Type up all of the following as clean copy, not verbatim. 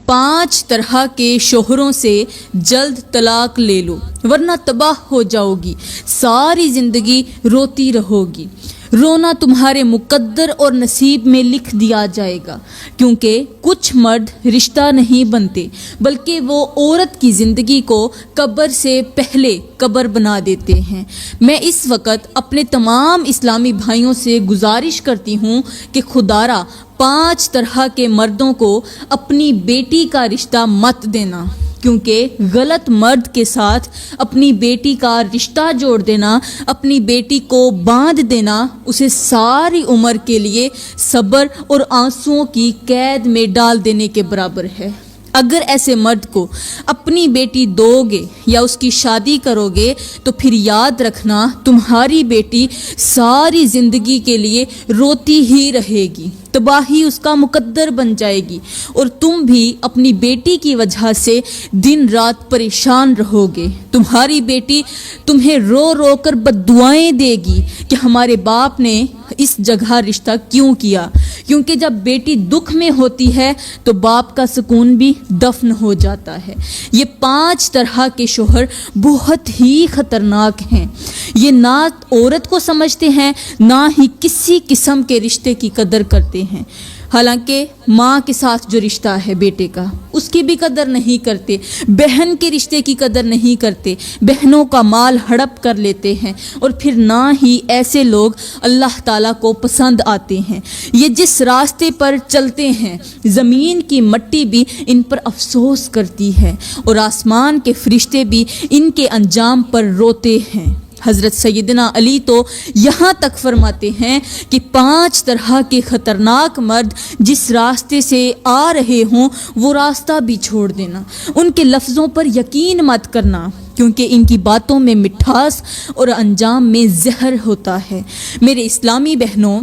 5 طرح کے شوہروں سے جلد طلاق لے لو ورنہ تباہ ہو جاؤ گی، ساری زندگی روتی رہو گی۔ رونا تمہارے مقدر اور نصیب میں لکھ دیا جائے گا، کیونکہ کچھ مرد رشتہ نہیں بنتے بلکہ وہ عورت کی زندگی کو قبر سے پہلے قبر بنا دیتے ہیں۔ میں اس وقت اپنے تمام اسلامی بھائیوں سے گزارش کرتی ہوں کہ خدارا 5 طرح کے مردوں کو اپنی بیٹی کا رشتہ مت دینا، کیونکہ غلط مرد کے ساتھ اپنی بیٹی کا رشتہ جوڑ دینا، اپنی بیٹی کو باندھ دینا، اسے ساری عمر کے لیے صبر اور آنسوؤں کی قید میں ڈال دینے کے برابر ہے۔ اگر ایسے مرد کو اپنی بیٹی دو گے یا اس کی شادی کرو گے تو پھر یاد رکھنا تمہاری بیٹی ساری زندگی کے لیے روتی ہی رہے گی، تباہی اس کا مقدر بن جائے گی، اور تم بھی اپنی بیٹی کی وجہ سے دن رات پریشان رہو گے۔ تمہاری بیٹی تمہیں رو رو کر بددعائیں دے گی کہ ہمارے باپ نے اس جگہ رشتہ کیوں کیا، کیونکہ جب بیٹی دکھ میں ہوتی ہے تو باپ کا سکون بھی دفن ہو جاتا ہے۔ یہ 5 طرح کے شوہر بہت ہی خطرناک ہیں۔ یہ نہ عورت کو سمجھتے ہیں، نہ ہی کسی قسم کے رشتے کی قدر کرتے ہیں۔ حالانکہ ماں کے ساتھ جو رشتہ ہے بیٹے کا، اس کی بھی قدر نہیں کرتے، بہن کے رشتے کی قدر نہیں کرتے، بہنوں کا مال ہڑپ کر لیتے ہیں، اور پھر نہ ہی ایسے لوگ اللہ تعالیٰ کو پسند آتے ہیں۔ یہ جس راستے پر چلتے ہیں زمین کی مٹی بھی ان پر افسوس کرتی ہے، اور آسمان کے فرشتے بھی ان کے انجام پر روتے ہیں۔ حضرت سیدنا علی تو یہاں تک فرماتے ہیں کہ 5 طرح کے خطرناک مرد جس راستے سے آ رہے ہوں وہ راستہ بھی چھوڑ دینا، ان کے لفظوں پر یقین مت کرنا، کیونکہ ان کی باتوں میں مٹھاس اور انجام میں زہر ہوتا ہے۔ میرے اسلامی بہنوں،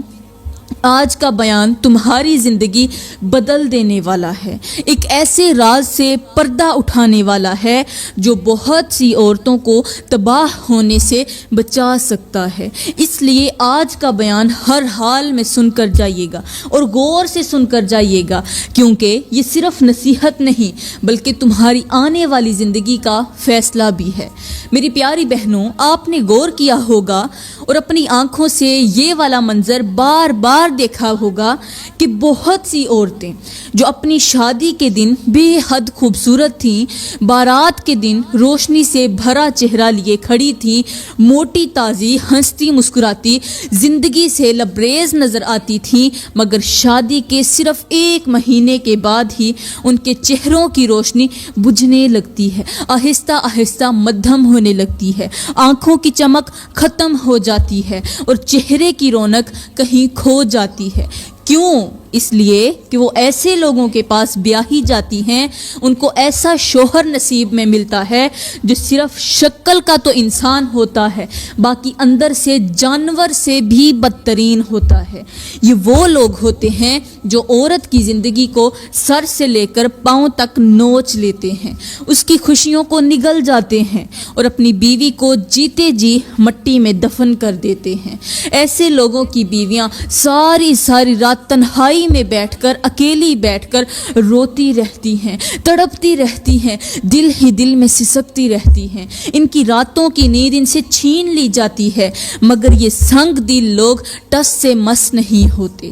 آج کا بیان تمہاری زندگی بدل دینے والا ہے، ایک ایسے راز سے پردہ اٹھانے والا ہے جو بہت سی عورتوں کو تباہ ہونے سے بچا سکتا ہے۔ اس لیے آج کا بیان ہر حال میں سن کر جائیے گا اور غور سے سن کر جائیے گا، کیونکہ یہ صرف نصیحت نہیں بلکہ تمہاری آنے والی زندگی کا فیصلہ بھی ہے۔ میری پیاری بہنوں، آپ نے غور کیا ہوگا اور اپنی آنکھوں سے یہ والا منظر بار بار دیکھا ہوگا کہ بہت سی عورتیں جو اپنی شادی کے دن بے حد خوبصورت تھیں، بارات کے دن روشنی سے بھرا چہرہ لیے کھڑی تھیں، موٹی تازی ہنستی مسکراتی زندگی سے لبریز نظر آتی تھیں، مگر شادی کے صرف 1 مہینے کے بعد ہی ان کے چہروں کی روشنی بجھنے لگتی ہے، آہستہ آہستہ مدھم ہونے لگتی ہے، آنکھوں کی چمک ختم ہو جاتی ہے اور چہرے کی رونق کہیں کھو جاتی ہے۔ کیوں؟ اس لیے کہ وہ ایسے لوگوں کے پاس بیاہی جاتی ہیں، ان کو ایسا شوہر نصیب میں ملتا ہے جو صرف شکل کا تو انسان ہوتا ہے، باقی اندر سے جانور سے بھی بدترین ہوتا ہے۔ یہ وہ لوگ ہوتے ہیں جو عورت کی زندگی کو سر سے لے کر پاؤں تک نوچ لیتے ہیں، اس کی خوشیوں کو نگل جاتے ہیں اور اپنی بیوی کو جیتے جی مٹی میں دفن کر دیتے ہیں۔ ایسے لوگوں کی بیویاں ساری رات تنہائی میں بیٹھ کر، اکیلی بیٹھ کر روتی رہتی ہیں، تڑپتی رہتی ہیں، دل ہی دل میں سسکتی رہتی ہیں، ان کی راتوں کی نیند ان سے چھین لی جاتی ہے، مگر یہ سنگ دل لوگ ٹس سے مس نہیں ہوتے۔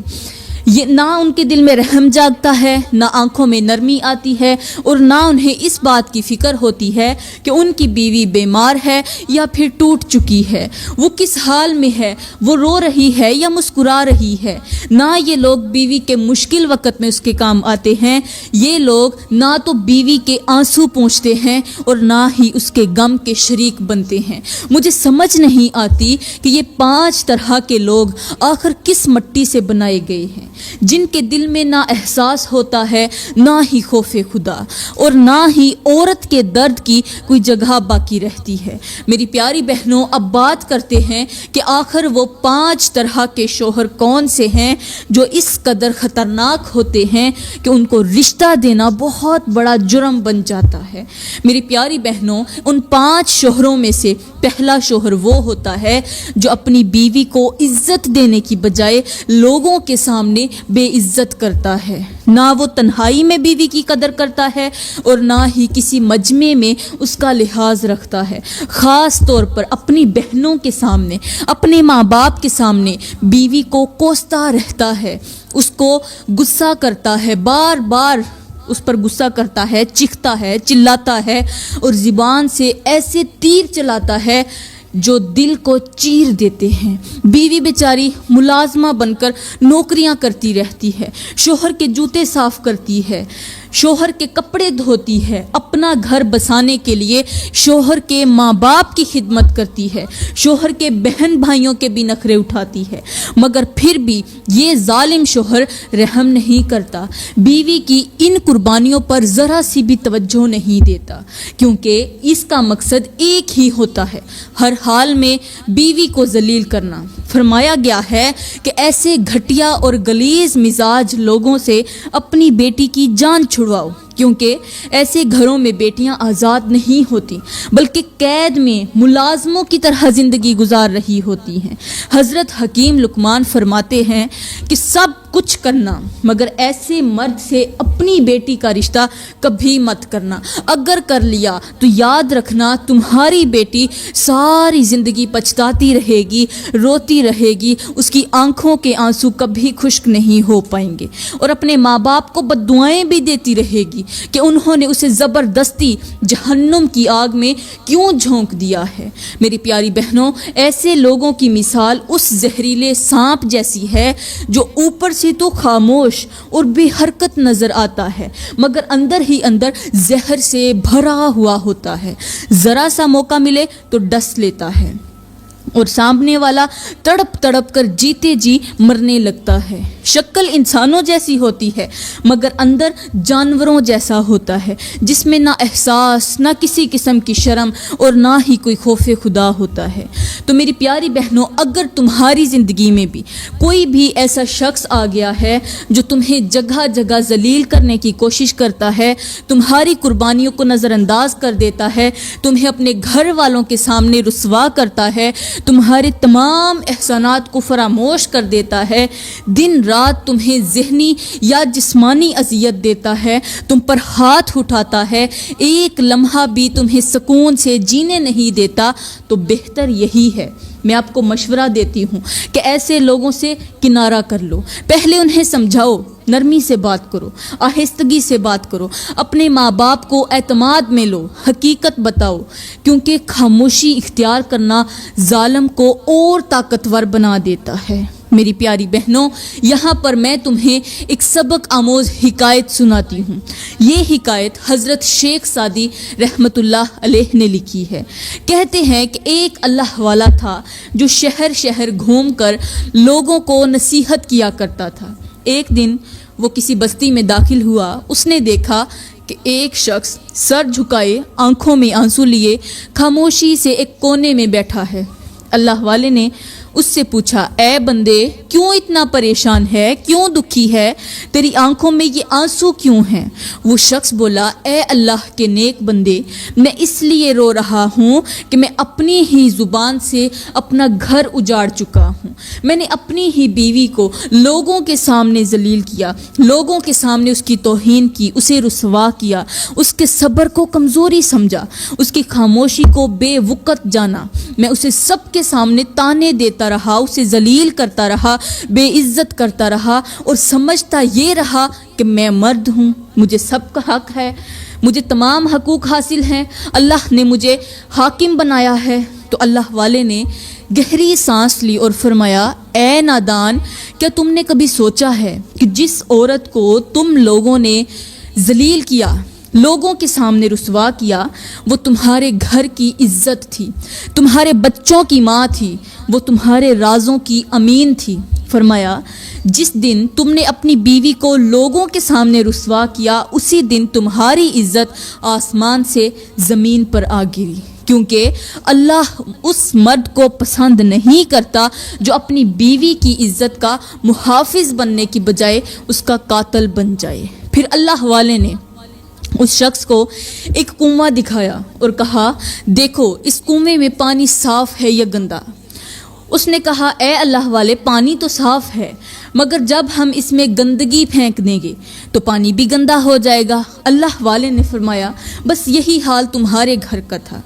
یہ نہ ان کے دل میں رحم جاگتا ہے، نہ آنکھوں میں نرمی آتی ہے، اور نہ انہیں اس بات کی فکر ہوتی ہے کہ ان کی بیوی بیمار ہے یا پھر ٹوٹ چکی ہے، وہ کس حال میں ہے، وہ رو رہی ہے یا مسکرا رہی ہے۔ نہ یہ لوگ بیوی کے مشکل وقت میں اس کے کام آتے ہیں، یہ لوگ نہ تو بیوی کے آنسو پوچھتے ہیں اور نہ ہی اس کے غم کے شریک بنتے ہیں۔ مجھے سمجھ نہیں آتی کہ یہ 5 طرح کے لوگ آخر کس مٹی سے بنائے گئے ہیں، جن کے دل میں نہ احساس ہوتا ہے، نہ ہی خوف خدا، اور نہ ہی عورت کے درد کی کوئی جگہ باقی رہتی ہے۔ میری پیاری بہنوں، اب بات کرتے ہیں کہ آخر وہ 5 طرح کے شوہر کون سے ہیں جو اس قدر خطرناک ہوتے ہیں کہ ان کو رشتہ دینا بہت بڑا جرم بن جاتا ہے۔ میری پیاری بہنوں، ان 5 شوہروں میں سے پہلا شوہر وہ ہوتا ہے جو اپنی بیوی کو عزت دینے کی بجائے لوگوں کے سامنے بے عزت کرتا ہے۔ نہ وہ تنہائی میں بیوی کی قدر کرتا ہے اور نہ ہی کسی مجمع میں اس کا لحاظ رکھتا ہے۔ خاص طور پر اپنی بہنوں کے سامنے، اپنے ماں باپ کے سامنے بیوی کو کوستا رہتا ہے، اس کو غصہ کرتا ہے، بار بار اس پر غصہ کرتا ہے، چیختا ہے، چلاتا ہے اور زبان سے ایسے تیر چلاتا ہے جو دل کو چیر دیتے ہیں۔ بیوی بیچاری ملازمہ بن کر نوکریاں کرتی رہتی ہے، شوہر کے جوتے صاف کرتی ہے، شوہر کے کپڑے دھوتی ہے، اپنا گھر بسانے کے لیے شوہر کے ماں باپ کی خدمت کرتی ہے، شوہر کے بہن بھائیوں کے بھی نخرے اٹھاتی ہے، مگر پھر بھی یہ ظالم شوہر رحم نہیں کرتا، بیوی کی ان قربانیوں پر ذرا سی بھی توجہ نہیں دیتا، کیونکہ اس کا مقصد ایک ہی ہوتا ہے، ہر حال میں بیوی کو ذلیل کرنا۔ فرمایا گیا ہے کہ ایسے گھٹیا اور غلیظ مزاج لوگوں سے اپنی بیٹی کی جان چھڑواؤ، کیونکہ ایسے گھروں میں بیٹیاں آزاد نہیں ہوتی بلکہ قید میں ملازموں کی طرح زندگی گزار رہی ہوتی ہیں۔ حضرت حکیم لقمان فرماتے ہیں کہ سب کچھ کرنا مگر ایسے مرد سے اپنی بیٹی کا رشتہ کبھی مت کرنا، اگر کر لیا تو یاد رکھنا تمہاری بیٹی ساری زندگی پچھتاتی رہے گی، روتی رہے گی، اس کی آنکھوں کے آنسو کبھی خشک نہیں ہو پائیں گے اور اپنے ماں باپ کو بددعائیں بھی دیتی رہے گی کہ انہوں نے اسے زبردستی جہنم کی آگ میں کیوں جھونک دیا ہے۔ میری پیاری بہنوں، ایسے لوگوں کی مثال اس زہریلے سانپ جیسی ہے جو اوپر سے تو خاموش اور بے حرکت نظر آتا ہے مگر اندر ہی اندر زہر سے بھرا ہوا ہوتا ہے، ذرا سا موقع ملے تو ڈس لیتا ہے اور سامنے والا تڑپ تڑپ کر جیتے جی مرنے لگتا ہے۔ شکل انسانوں جیسی ہوتی ہے مگر اندر جانوروں جیسا ہوتا ہے، جس میں نہ احساس، نہ کسی قسم کی شرم اور نہ ہی کوئی خوف خدا ہوتا ہے۔ تو میری پیاری بہنوں، اگر تمہاری زندگی میں بھی کوئی بھی ایسا شخص آ گیا ہے جو تمہیں جگہ جگہ ذلیل کرنے کی کوشش کرتا ہے، تمہاری قربانیوں کو نظر انداز کر دیتا ہے، تمہیں اپنے گھر والوں کے سامنے رسوا کرتا ہے، تمہارے تمام احسانات کو فراموش کر دیتا ہے، دن رات تمہیں ذہنی یا جسمانی اذیت دیتا ہے، تم پر ہاتھ اٹھاتا ہے، ایک لمحہ بھی تمہیں سکون سے جینے نہیں دیتا، تو بہتر یہی ہے، میں آپ کو مشورہ دیتی ہوں کہ ایسے لوگوں سے کنارہ کر لو۔ پہلے انہیں سمجھاؤ، نرمی سے بات کرو، آہستگی سے بات کرو، اپنے ماں باپ کو اعتماد میں لو، حقیقت بتاؤ، کیونکہ خاموشی اختیار کرنا ظالم کو اور طاقتور بنا دیتا ہے۔ میری پیاری بہنوں، یہاں پر میں تمہیں ایک سبق آموز حکایت سناتی ہوں۔ یہ حکایت حضرت شیخ سعدی رحمۃ اللہ علیہ نے لکھی ہے۔ کہتے ہیں کہ ایک اللہ والا تھا جو شہر شہر گھوم کر لوگوں کو نصیحت کیا کرتا تھا۔ ایک دن وہ کسی بستی میں داخل ہوا، اس نے دیکھا کہ ایک شخص سر جھکائے، آنکھوں میں آنسو لیے خاموشی سے ایک کونے میں بیٹھا ہے۔ اللہ والے نے اس سے پوچھا، اے بندے، کیوں اتنا پریشان ہے، کیوں دکھی ہے، تیری آنکھوں میں یہ آنسو کیوں ہیں؟ وہ شخص بولا، اے اللہ کے نیک بندے، میں اس لیے رو رہا ہوں کہ میں اپنی ہی زبان سے اپنا گھر اجاڑ چکا ہوں، میں نے اپنی ہی بیوی کو لوگوں کے سامنے ذلیل کیا، لوگوں کے سامنے اس کی توہین کی، اسے رسوا کیا، اس کے صبر کو کمزوری سمجھا، اس کی خاموشی کو بے وقت جانا، میں اسے سب کے سامنے تانے دیتا رہا، اسے ذلیل کرتا رہا، بے عزت کرتا رہا اور سمجھتا یہ رہا کہ میں مرد ہوں، مجھے سب کا حق ہے، مجھے تمام حقوق حاصل ہیں، اللہ نے مجھے حاکم بنایا ہے۔ تو اللہ والے نے گہری سانس لی اور فرمایا، اے نادان، کیا تم نے کبھی سوچا ہے کہ جس عورت کو تم لوگوں نے ذلیل کیا، لوگوں کے سامنے رسوا کیا، وہ تمہارے گھر کی عزت تھی، تمہارے بچوں کی ماں تھی، وہ تمہارے رازوں کی امین تھی۔ فرمایا جس دن تم نے اپنی بیوی کو لوگوں کے سامنے رسوا کیا، اسی دن تمہاری عزت آسمان سے زمین پر آ گری، کیونکہ اللہ اس مرد کو پسند نہیں کرتا جو اپنی بیوی کی عزت کا محافظ بننے کی بجائے اس کا قاتل بن جائے۔ پھر اللہ والے نے اس شخص کو ایک کنواں دکھایا اور کہا، دیکھو اس کنویں میں پانی صاف ہے یا گندا؟ اس نے کہا، اے اللہ والے، پانی تو صاف ہے، مگر جب ہم اس میں گندگی پھینک دیں گے تو پانی بھی گندا ہو جائے گا۔ اللہ والے نے فرمایا، بس یہی حال تمہارے گھر کا تھا۔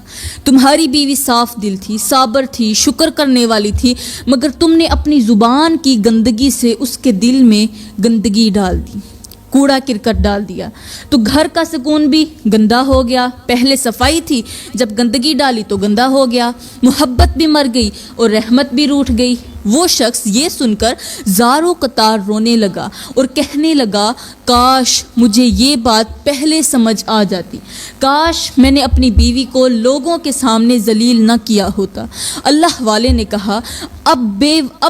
تمہاری بیوی صاف دل تھی، صابر تھی، شکر کرنے والی تھی، مگر تم نے اپنی زبان کی گندگی سے اس کے دل میں گندگی ڈال دی، کوڑا کرکٹ ڈال دیا، تو گھر کا سکون بھی گندا ہو گیا۔ پہلے صفائی تھی، جب گندگی ڈالی تو گندا ہو گیا، محبت بھی مر گئی اور رحمت بھی روٹھ گئی۔ وہ شخص یہ سن کر زاروں قطار رونے لگا اور کہنے لگا، کاش مجھے یہ بات پہلے سمجھ آ جاتی، کاش میں نے اپنی بیوی کو لوگوں کے سامنے ذلیل نہ کیا ہوتا۔ اللہ والے نے کہا، اب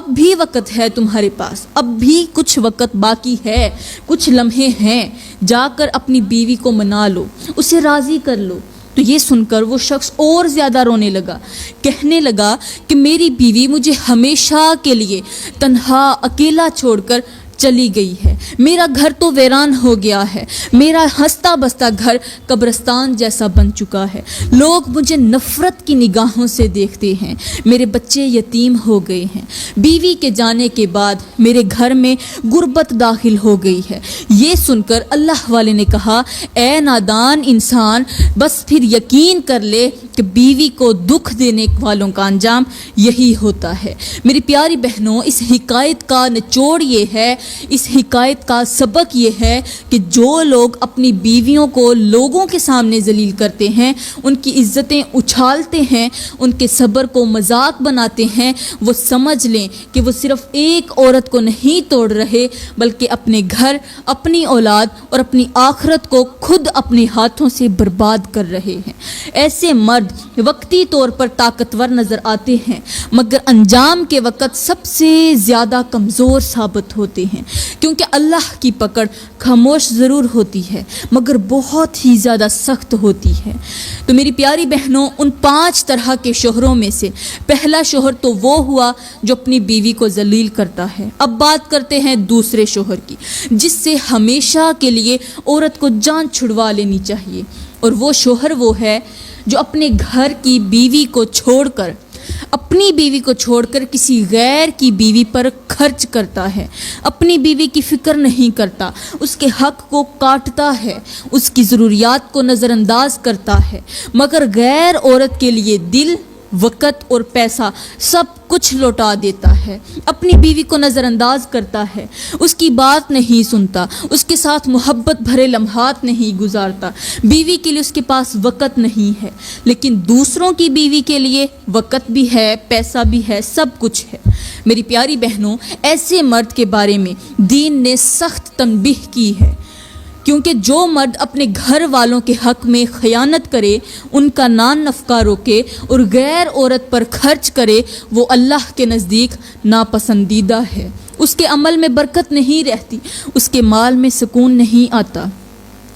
بھی وقت ہے تمہارے پاس، اب بھی کچھ وقت باقی ہے، کچھ لمحے ہیں، جا کر اپنی بیوی کو منا لو، اسے راضی کر لو۔ تو یہ سن کر وہ شخص اور زیادہ رونے لگا، کہنے لگا کہ میری بیوی مجھے ہمیشہ کے لیے تنہا اکیلا چھوڑ کر چلی گئی ہے، میرا گھر تو ویران ہو گیا ہے، میرا ہنستا بستا گھر قبرستان جیسا بن چکا ہے، لوگ مجھے نفرت کی نگاہوں سے دیکھتے ہیں، میرے بچے یتیم ہو گئے ہیں، بیوی کے جانے کے بعد میرے گھر میں غربت داخل ہو گئی ہے۔ یہ سن کر اللہ والے نے کہا، اے نادان انسان، بس پھر یقین کر لے کہ بیوی کو دکھ دینے والوں کا انجام یہی ہوتا ہے۔ میری پیاری بہنوں، اس حکایت کا نچوڑ یہ ہے، اس حکایت کا سبق یہ ہے کہ جو لوگ اپنی بیویوں کو لوگوں کے سامنے ذلیل کرتے ہیں، ان کی عزتیں اچھالتے ہیں، ان کے صبر کو مذاق بناتے ہیں، وہ سمجھ لیں کہ وہ صرف ایک عورت کو نہیں توڑ رہے، بلکہ اپنے گھر، اپنی اولاد اور اپنی آخرت کو خود اپنے ہاتھوں سے برباد کر رہے ہیں۔ ایسے مرد وقتی طور پر طاقتور نظر آتے ہیں، مگر انجام کے وقت سب سے زیادہ کمزور ثابت ہوتے ہیں، کیونکہ اللہ کی پکڑ خاموش ضرور ہوتی ہے مگر بہت ہی زیادہ سخت ہوتی ہے۔ تو میری پیاری بہنوں، ان 5 طرح کے شوہروں میں سے پہلا شوہر تو وہ ہوا جو اپنی بیوی کو ذلیل کرتا ہے۔ اب بات کرتے ہیں دوسرے شوہر کی، جس سے ہمیشہ کے لیے عورت کو جان چھڑوا لینی چاہیے، اور وہ شوہر وہ ہے جو اپنے گھر کی بیوی کو چھوڑ کر، اپنی بیوی کو چھوڑ کر کسی غیر کی بیوی پر خرچ کرتا ہے، اپنی بیوی کی فکر نہیں کرتا، اس کے حق کو کاٹتا ہے، اس کی ضروریات کو نظر انداز کرتا ہے، مگر غیر عورت کے لیے دل، وقت اور پیسہ سب کچھ لوٹا دیتا ہے، اپنی بیوی کو نظر انداز کرتا ہے، اس کی بات نہیں سنتا، اس کے ساتھ محبت بھرے لمحات نہیں گزارتا، بیوی کے لیے اس کے پاس وقت نہیں ہے، لیکن دوسروں کی بیوی کے لیے وقت بھی ہے، پیسہ بھی ہے، سب کچھ ہے۔ میری پیاری بہنوں، ایسے مرد کے بارے میں دین نے سخت تنبیہ کی ہے، کیونکہ جو مرد اپنے گھر والوں کے حق میں خیانت کرے، ان کا نان نفقہ روکے اور غیر عورت پر خرچ کرے، وہ اللہ کے نزدیک ناپسندیدہ ہے، اس کے عمل میں برکت نہیں رہتی، اس کے مال میں سکون نہیں آتا،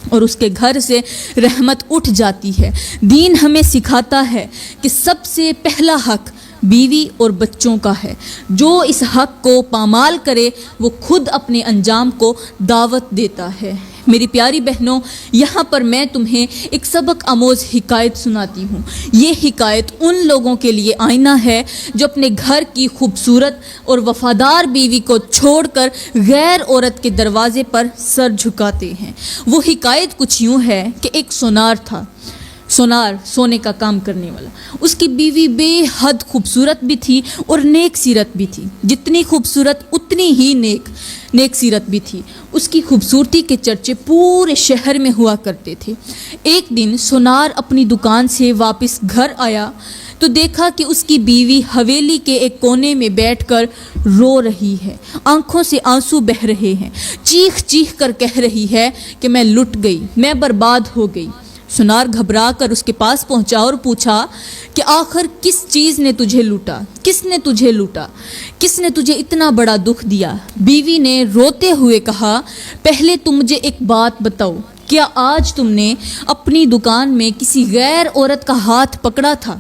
اور اس کے گھر سے رحمت اٹھ جاتی ہے۔ دین ہمیں سکھاتا ہے کہ سب سے پہلا حق بیوی اور بچوں کا ہے، جو اس حق کو پامال کرے وہ خود اپنے انجام کو دعوت دیتا ہے۔ میری پیاری بہنوں، یہاں پر میں تمہیں ایک سبق آموز حکایت سناتی ہوں۔ یہ حکایت ان لوگوں کے لیے آئینہ ہے جو اپنے گھر کی خوبصورت اور وفادار بیوی کو چھوڑ کر غیر عورت کے دروازے پر سر جھکاتے ہیں۔ وہ حکایت کچھ یوں ہے کہ ایک سونار تھا، سونار سونے کا کام کرنے والا، اس کی بیوی بے حد خوبصورت بھی تھی اور نیک سیرت بھی تھی، جتنی خوبصورت اتنی ہی نیک سیرت بھی تھی۔ اس کی خوبصورتی کے چرچے پورے شہر میں ہوا کرتے تھے۔ ایک دن سونار اپنی دکان سے واپس گھر آیا تو دیکھا کہ اس کی بیوی حویلی کے ایک کونے میں بیٹھ کر رو رہی ہے، آنکھوں سے آنسو بہہ رہے ہیں، چیخ چیخ کر کہہ رہی ہے کہ میں لٹ گئی، میں برباد ہو گئی۔ سنار گھبرا کر اس کے پاس پہنچا اور پوچھا کہ آخر کس چیز نے تجھے لوٹا، کس نے تجھے لوٹا، کس نے تجھے اتنا بڑا دکھ دیا؟ بیوی نے روتے ہوئے کہا، پہلے تم مجھے ایک بات بتاؤ، کیا آج تم نے اپنی دکان میں کسی غیر عورت کا ہاتھ پکڑا تھا؟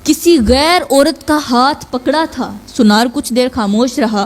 کسی غیر عورت کا ہاتھ پکڑا تھا؟ سنار کچھ دیر خاموش رہا۔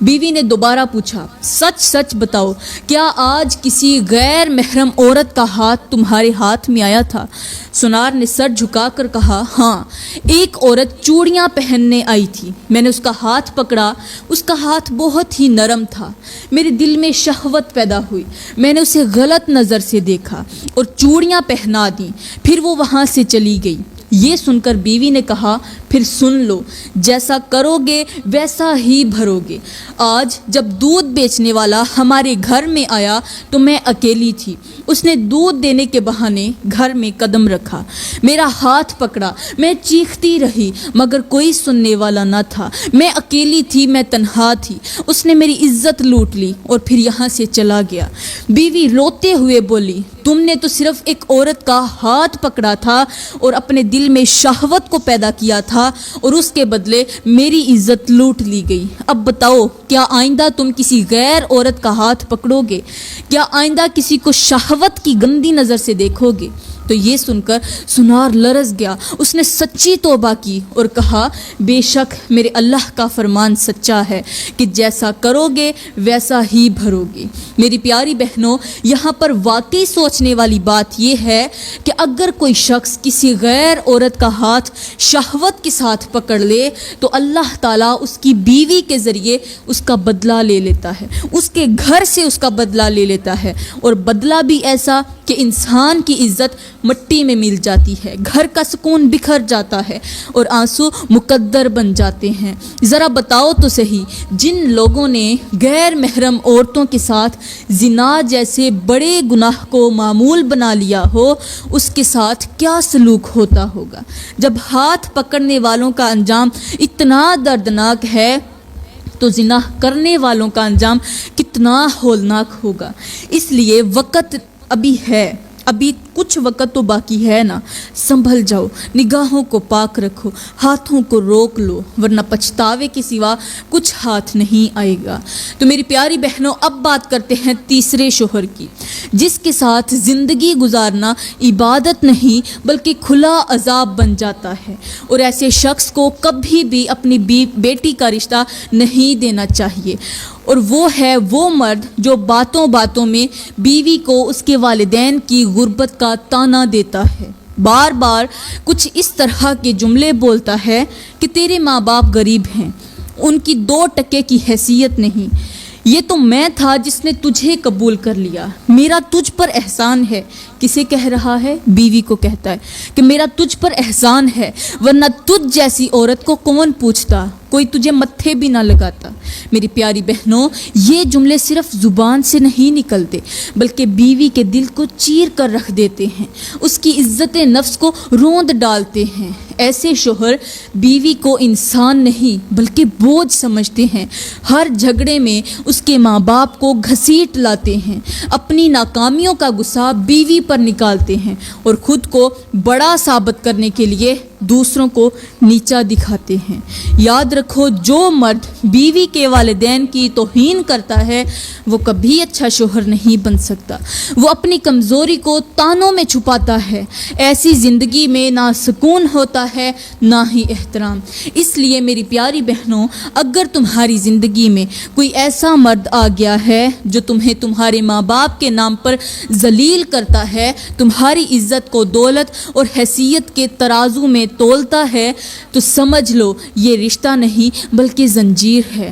بیوی نے دوبارہ پوچھا، سچ سچ بتاؤ، کیا آج کسی غیر محرم عورت کا ہاتھ تمہارے ہاتھ میں آیا تھا؟ سنار نے سر جھکا کر کہا، ہاں، ایک عورت چوڑیاں پہننے آئی تھی، میں نے اس کا ہاتھ پکڑا، اس کا ہاتھ بہت ہی نرم تھا، میرے دل میں شہوت پیدا ہوئی، میں نے اسے غلط نظر سے دیکھا اور چوڑیاں پہنا دیں، پھر وہ وہاں سے چلی گئی۔ یہ سن کر بیوی نے کہا، پھر سن لو، جیسا کرو گے ویسا ہی بھرو گے۔ آج جب دودھ بیچنے والا ہمارے گھر میں آیا تو میں اکیلی تھی، اس نے دودھ دینے کے بہانے گھر میں قدم رکھا، میرا ہاتھ پکڑا، میں چیختی رہی مگر کوئی سننے والا نہ تھا، میں اکیلی تھی، میں تنہا تھی، اس نے میری عزت لوٹ لی اور پھر یہاں سے چلا گیا۔ بیوی روتے ہوئے بولی، تم نے تو صرف ایک عورت کا ہاتھ پکڑا تھا اور اپنے دل میں شہوت کو پیدا کیا تھا اور اس کے بدلے میری عزت لوٹ لی گئی۔ اب بتاؤ، کیا آئندہ تم کسی غیر عورت کا ہاتھ پکڑو گے؟ کیا آئندہ کسی کو شہوت کی گندی نظر سے دیکھو گے؟ تو یہ سن کر سنار لرز گیا، اس نے سچی توبہ کی اور کہا، بے شک میرے اللہ کا فرمان سچا ہے کہ جیسا کرو گے ویسا ہی بھرو گے۔ میری پیاری بہنوں، یہاں پر واقعی سوچنے والی بات یہ ہے کہ اگر کوئی شخص کسی غیر عورت کا ہاتھ شہوت کے ساتھ پکڑ لے تو اللہ تعالیٰ اس کی بیوی کے ذریعے اس کا بدلہ لے لیتا ہے، اس کے گھر سے اس کا بدلہ لے لیتا ہے، اور بدلہ بھی ایسا کہ انسان کی عزت مٹی میں مل جاتی ہے، گھر کا سکون بکھر جاتا ہے اور آنسو مقدر بن جاتے ہیں۔ ذرا بتاؤ تو صحیح، جن لوگوں نے غیر محرم عورتوں کے ساتھ زنا جیسے بڑے گناہ کو معمول بنا لیا ہو، اس کے ساتھ کیا سلوک ہوتا ہوگا؟ جب ہاتھ پکڑنے والوں کا انجام اتنا دردناک ہے تو زنا کرنے والوں کا انجام کتنا ہولناک ہوگا۔ اس لیے وقت ابھی ہے، ابھی کچھ وقت تو باقی ہے نا، سنبھل جاؤ، نگاہوں کو پاک رکھو، ہاتھوں کو روک لو، ورنہ پچھتاوے کے سوا کچھ ہاتھ نہیں آئے گا۔ تو میری پیاری بہنوں، اب بات کرتے ہیں تیسرے شوہر کی، جس کے ساتھ زندگی گزارنا عبادت نہیں بلکہ کھلا عذاب بن جاتا ہے، اور ایسے شخص کو کبھی بھی اپنی بیٹی کا رشتہ نہیں دینا چاہیے، اور وہ ہے وہ مرد جو باتوں باتوں میں بیوی کو اس کے والدین کی غربت کا تانا دیتا ہے، بار بار کچھ اس طرح کے جملے بولتا ہے کہ تیرے ماں باپ غریب ہیں، ان کی 2 ٹکے کی حیثیت نہیں، یہ تو میں تھا جس نے تجھے قبول کر لیا، میرا تجھ پر احسان ہے۔ کسے کہہ رہا ہے؟ بیوی کو کہتا ہے کہ میرا تجھ پر احسان ہے، ورنہ تجھ جیسی عورت کو کون پوچھتا، کوئی تجھے متھے بھی نہ لگاتا۔ میری پیاری بہنوں، یہ جملے صرف زبان سے نہیں نکلتے بلکہ بیوی کے دل کو چیر کر رکھ دیتے ہیں، اس کی عزت نفس کو روند ڈالتے ہیں۔ ایسے شوہر بیوی کو انسان نہیں بلکہ بوجھ سمجھتے ہیں، ہر جھگڑے میں اس کے ماں باپ کو گھسیٹ لاتے ہیں، اپنی ناکامیوں کا غصہ بیوی پر نکالتے ہیں اور خود کو بڑا ثابت کرنے کے لیے دوسروں کو نیچا دکھاتے ہیں۔ یاد رکھو، جو مرد بیوی کے والدین کی توہین کرتا ہے وہ کبھی اچھا شوہر نہیں بن سکتا، وہ اپنی کمزوری کو تانوں میں چھپاتا ہے، ایسی زندگی میں نہ سکون ہوتا ہے نہ ہی احترام۔ اس لیے میری پیاری بہنوں، اگر تمہاری زندگی میں کوئی ایسا مرد آ گیا ہے جو تمہیں تمہارے ماں باپ کے نام پر ذلیل کرتا ہے، تمہاری عزت کو دولت اور حیثیت کے ترازو میں تولتا ہے، تو سمجھ لو یہ رشتہ نہیں بلکہ زنجیر ہے۔